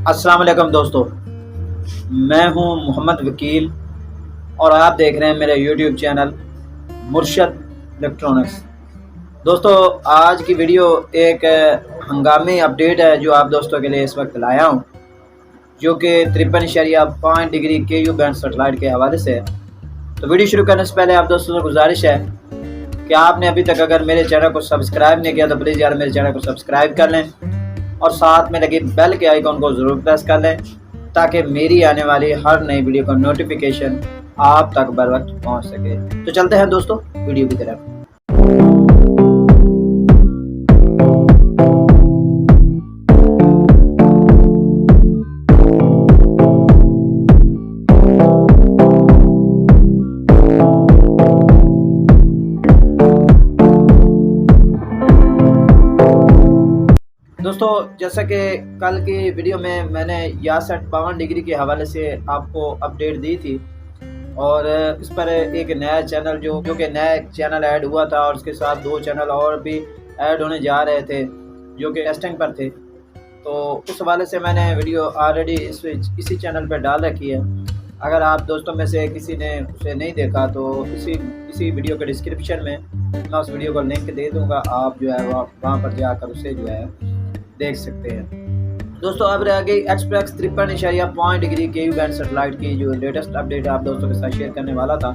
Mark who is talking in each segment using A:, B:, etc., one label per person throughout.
A: अस्सलाम वालेकुम दोस्तों, मैं हूं मोहम्मद वकील और आप देख रहे हैं मेरा यूट्यूब चैनल मुर्शद इलेक्ट्रॉनिक्स। दोस्तों, आज की वीडियो एक हंगामी अपडेट है जो आप दोस्तों के लिए इस वक्त लाया हूं, जो कि 53.5 डिग्री KU बैंड सेटेलाइट के हवाले से है। तो वीडियो शुरू करने से पहले आप दोस्तों से गुजारिश है कि आपने अभी तक अगर मेरे चैनल को सब्सक्राइब नहीं किया तो प्लीज़ यार मेरे चैनल को सब्सक्राइब कर लें और साथ में लगी बेल के आइकॉन को ज़रूर प्रेस कर लें ताकि मेरी आने वाली हर नई वीडियो का नोटिफिकेशन आप तक बर वक्त पहुँच सके। तो चलते हैं दोस्तों वीडियो की तरफ। दोस्तों, जैसा कि कल की वीडियो में मैंने यासठ 52 डिग्री के हवाले से आपको अपडेट दी थी और इस पर एक नया चैनल जो कि नया चैनल ऐड हुआ था और उसके साथ 2 चैनल और भी ऐड होने जा रहे थे जो कि टेस्टिंग पर थे। तो उस हवाले से मैंने वीडियो ऑलरेडी इसी चैनल पर डाल रखी है। अगर आप दोस्तों में से किसी ने उसे नहीं देखा तो इसी वीडियो के डिस्क्रिप्शन में मैं उस वीडियो का लिंक दे दूँगा। आप जो है वहाँ पर जाकर उसे जो है देख सकते हैं। दोस्तों, अब रह गई express 53.5 degree KU band satellite की जो लेटेस्ट अपडेट आप दोस्तों के साथ शेयर करने वाला था,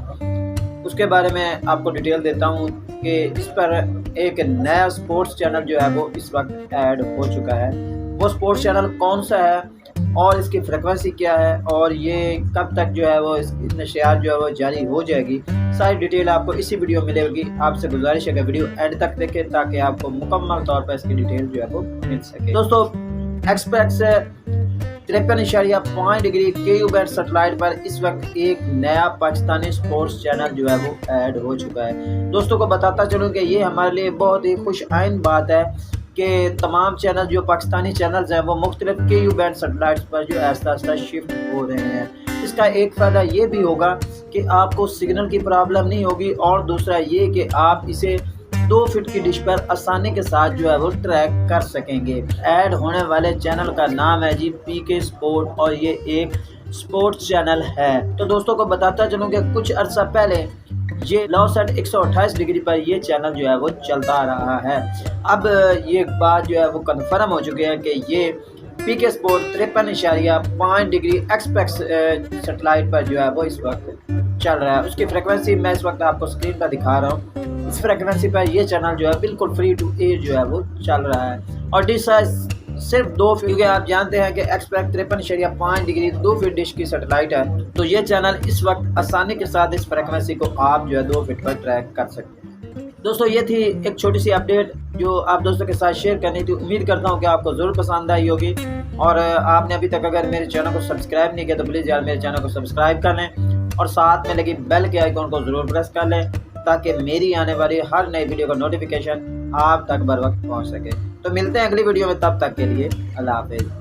A: उसके बारे में आपको डिटेल देता हूं कि इस पर एक नया स्पोर्ट्स चैनल जो है वो इस वक्त ऐड हो चुका है। वो स्पोर्ट्स चैनल कौन सा है और इसकी फ्रिक्वेंसी क्या है और ये कब तक जो है वो इसकी नशियात जो है वो जारी हो जाएगी, सारी डिटेल आपको इसी वीडियो में मिलेगी। आपसे गुजारिश है कि वीडियो एंड तक देखें ताकि आपको मुकम्मल तौर पर इसकी डिटेल जो है वो मिल सके। दोस्तों, express 53.5 degree KU band satellite पर इस वक्त एक नया पाकिस्तानी स्पोर्ट्स चैनल जो है वो ऐड हो चुका है। दोस्तों को बताता चलूँ कि ये हमारे लिए बहुत ही खुश आइन बात है कि तमाम चैनल जो पाकिस्तानी चैनल्स हैं वो मुख्तलिफ KU बैंड सेटेलाइट्स पर जो आहिस्ता आहिस्ता शिफ्ट हो रहे हैं। इसका एक फ़ायदा ये भी होगा कि आपको सिग्नल की प्रॉब्लम नहीं होगी और दूसरा ये कि आप इसे 2 फीट की डिश पर आसानी के साथ जो है वो ट्रैक कर सकेंगे। ऐड होने वाले चैनल का नाम है जी PK स्पोर्ट और ये एक स्पोर्ट्स चैनल है। तो दोस्तों को बताता चलूँ कि कुछ अर्सा पहले ये 128 डिग्री पर ये चैनल जो है वो चलता रहा है। अब ये बात जो है वो कन्फर्म हो चुकी है कि ये PK sport 53.5 degree express satellite पर जो है वो इस वक्त चल रहा है। उसकी फ्रिक्वेंसी मैं इस वक्त आपको स्क्रीन पर दिखा रहा हूँ। इस फ्रिक्वेंसी पर ये चैनल जो है बिल्कुल फ्री टू एयर जो है वो चल रहा है और डिश साइज सिर्फ 2 फीट, क्योंकि आप जानते हैं कि एक्सप्रेस 53.5 डिग्री 2 फीट डिश की सेटेलाइट है। तो ये चैनल इस वक्त आसानी के साथ इस फ्रिक्वेंसी को आप जो है 2 फीट पर ट्रैक कर सकते हैं। दोस्तों, ये थी एक छोटी सी अपडेट जो आप दोस्तों के साथ शेयर करनी थी। उम्मीद करता हूँ कि आपको ज़रूर पसंद आई होगी और आपने अभी तक अगर मेरे चैनल को सब्सक्राइब नहीं किया तो प्लीज़ यार मेरे चैनल को सब्सक्राइब कर लें और साथ में लगी बेल के आइकॉन को ज़रूर प्रेस कर लें ताकि मेरी आने वाली हर नई वीडियो का नोटिफिकेशन आप तक बर वक्त पहुँच सके। तो मिलते हैं अगली वीडियो में, तब तक के लिए अल्लाह हाफिज़।